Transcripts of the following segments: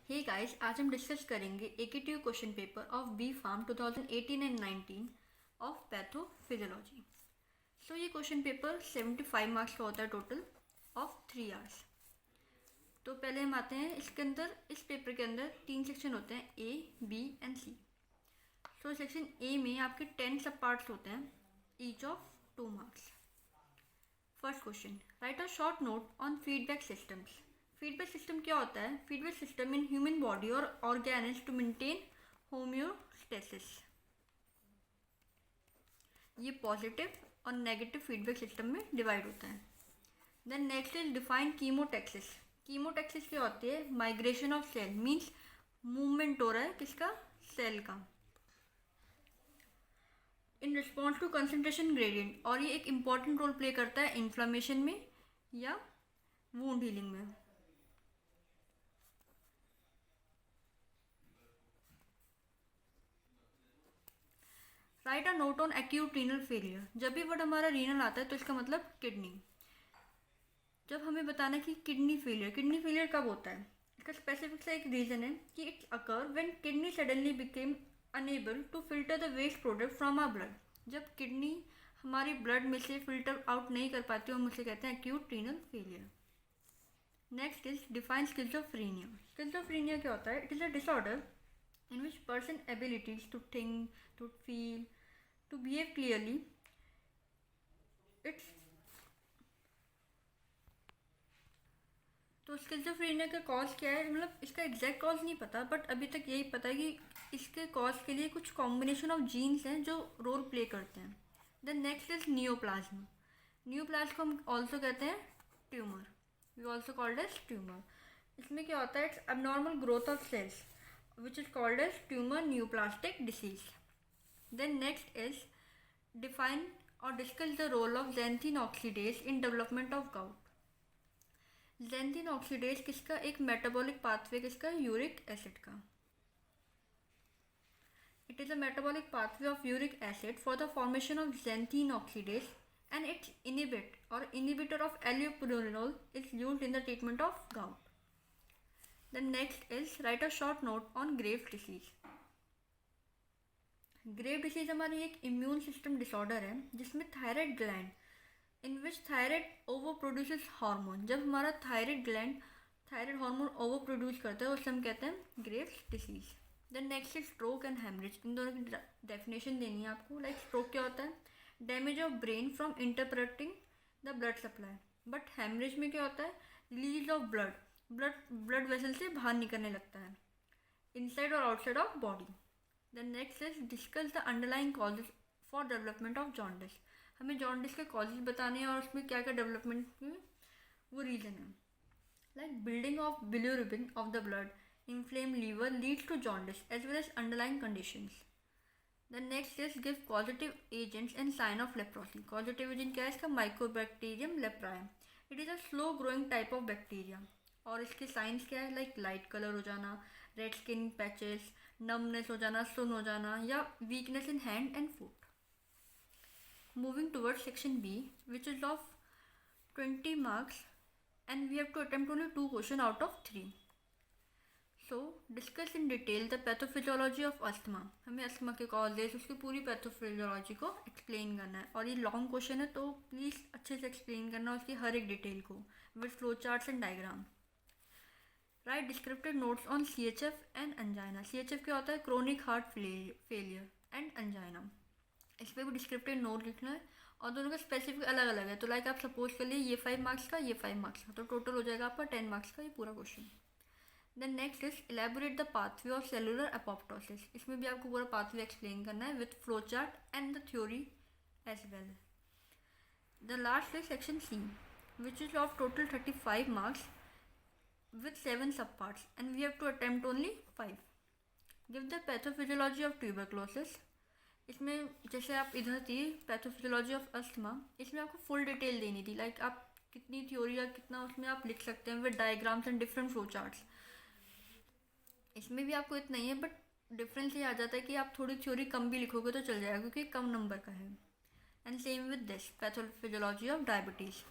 Hey guys, आज हम discuss करेंगे एकेटिव question paper of B pharm 2018 and 19 of pathophysiology. So ये क्वेश्चन पेपर 75 मार्क्स का होता है टोटल ऑफ 3 आवर्स। तो पहले हम आते हैं इसके अंदर। इस पेपर के अंदर 3 सेक्शन होते हैं, ए, बी एंड सी। तो सेक्शन ए में आपके 10 सब पार्ट्स होते हैं, each of 2 marks. First question, write a short note on feedback systems. Feedback system क्या होता है? Feedback system in human body और ऑर्गेनिज टू मेंटेन होम्योस्टेसिस। ये पॉजिटिव और नेगेटिव फीडबैक सिस्टम में डिवाइड होता है। Then next is define chemotaxis. Chemotaxis क्या होती है? Migration of cell, means movement हो रहा है किसका? सेल का, in response to concentration gradient. और ये एक इंपॉर्टेंट रोल प्ले करता है इन्फ्लामेशन में या वुंड हीलिंग में। Right a note on acute renal failure. जब भी वर्ड हमारा रीनल आता है तो इसका मतलब किडनी। जब हमें बताना है कि किडनी फेलियर कब होता है, इसका स्पेसिफिक सा एक रीजन है कि it's occur when kidney suddenly became unable to filter the waste product from our blood. जब किडनी हमारी ब्लड में से फिल्टर आउट नहीं कर पाती, हम उसे कहते हैं acute renal failure. Next is define schizophrenia. Schizophrenia क्या होता है? It is a disorder in which person abilities to think, to feel, to behave clearly, it's तो स्किज़ोफ्रेनिया का कॉज क्या है? मतलब इसका एग्जैक्ट कॉज नहीं पता, बट अभी तक यही पता है कि इसके कॉज के लिए कुछ कॉम्बिनेशन ऑफ जीन्स हैं जो रोल प्ले करते हैं। Then next is neoplasm. Neoplasm को हम ऑल्सो कहते हैं tumour, we also called as tumour. इसमें क्या होता है? It's abnormal growth of cells which is called as tumor neoplastic disease. Then next is define or discuss the role of xanthine oxidase in development of gout. xanthine oxidase किसका? एक metabolic pathway किसका? uric acid का। It is a metabolic pathway of uric acid for the formation of xanthine oxidase, and its inhibitor of allopurinol is used in the treatment of gout. The next is write a short note on Graves' disease. Grave disease हमारी एक immune system disorder है जिसमें thyroid gland in which thyroid over produces hormone. जब हमारा thyroid gland thyroid hormone over produce करता है उसे हम कहते हैं Graves disease. Then next is stroke and haemorrhage. इन दोनों की डेफिनेशन देनी है आपको। लाइक स्ट्रोक क्या होता है? Damage of brain from interpreting the blood supply. But haemorrhage में क्या होता है? रिलीज ऑफ ब्लड वेसल से बाहर निकलने लगता है, इनसाइड और outside of body. Then next is discuss the underlying causes for development of jaundice. हमें जॉन्डिस के कॉजेज बताने हैं और उसमें क्या क्या डेवलपमेंट में वो रीजन है। Like building of bilirubin of the blood, inflame liver leads to jaundice as well as underlying conditions. Then next is give positive agents and sign of leprosy. Positive agent क्या है इसका? Mycobacterium leprae. It is a slow growing type of bacteria. और इसके science क्या है? Like light colour हो जाना, red skin patches, numbness हो जाना, सुन हो जाना, या weakness in hand and foot. Moving toward section B which is of 20 marks and we have to attempt only 2 question out of 3। So discuss in detail the pathophysiology of asthma. हमें asthma के causes, उसकी पूरी pathophysiology को explain करना है। और ये long question है तो प्लीज़ अच्छे से एक्सप्लेन करना उसकी हर एक डिटेल को with flow charts and diagram. Right descriptive notes on CHF and angina. CHF क्या होता है? Chronic heart failure and angina. इस पर भी डिस्क्रिप्टिव नोट लिखना है और दोनों का स्पेसिफिक अलग अलग है। तो लाइक आप सपोज कर लिए ये 5 मार्क्स का, ये 5 मार्क्स का, तो टोटल हो जाएगा आपका 10 मार्क्स का ये पूरा question. Then next is elaborate the pathway of cellular apoptosis. इसमें भी आपको पूरा पाथवे एक्सप्लेन करना है with flow chart and the theory as well. The last is section C which is of total 35 marks with 7 subparts and we have to attempt only 5. Give the pathophysiology of tuberculosis. इसमें जैसे आप इधर थी pathophysiology of asthma, इसमें आपको full detail देनी थी। Like आप कितनी थ्योरी या कितना उसमें आप लिख सकते हैं with diagrams and different flow charts. इसमें भी आपको इतना ही है, बट डिफरेंस ये आ जाता है कि आप थोड़ी थ्योरी कम भी लिखोगे तो चल जाएगा क्योंकि कम नंबर का है। And same with this pathophysiology of diabetes.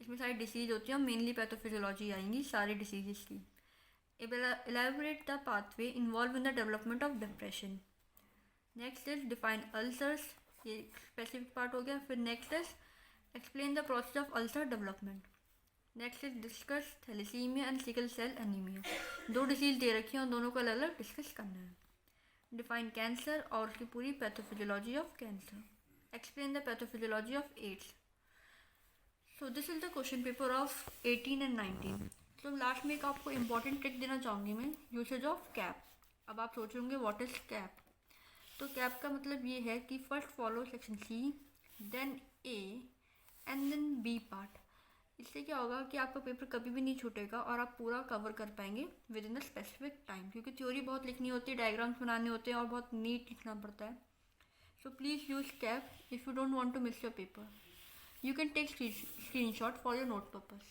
इसमें सारी डिसीज़ होती हैं और मेनली पैथोफिजियोलॉजी आएंगी सारी डिसीज़ की। elaborate the pathway involved in the development of depression. Next is define ulcers, ये specific part हो गया. फिर next is explain the process of ulcer development. Next is discuss thalassaemia and sickle cell anaemia. दो disease दे रखी हैं और दोनों को अलग अलग डिस्कस करना है. डिफाइन कैंसर और उसकी पूरी pathophysiology of cancer. Explain the pathophysiology of AIDS. So this is the question paper of 18 and 19. तो लास्ट में एक आपको इंपॉर्टेंट ट्रिक देना चाहूँगी मैं, यूसेज ऑफ कैप. अब आप सोच होंगे व्हाट इज कैप. तो कैप का मतलब ये है कि first follow section C, then A and then B part. इससे क्या होगा कि आपका पेपर कभी भी नहीं छूटेगा और आप पूरा कवर कर पाएंगे with in the specific time, क्योंकि थ्योरी बहुत लिखनी होती है, डायग्राम्स बनाने होते हैं और बहुत नीट लिखना पड़ता है. So please use cap if you don't want to miss your paper. You can take screen shot for your note purpose.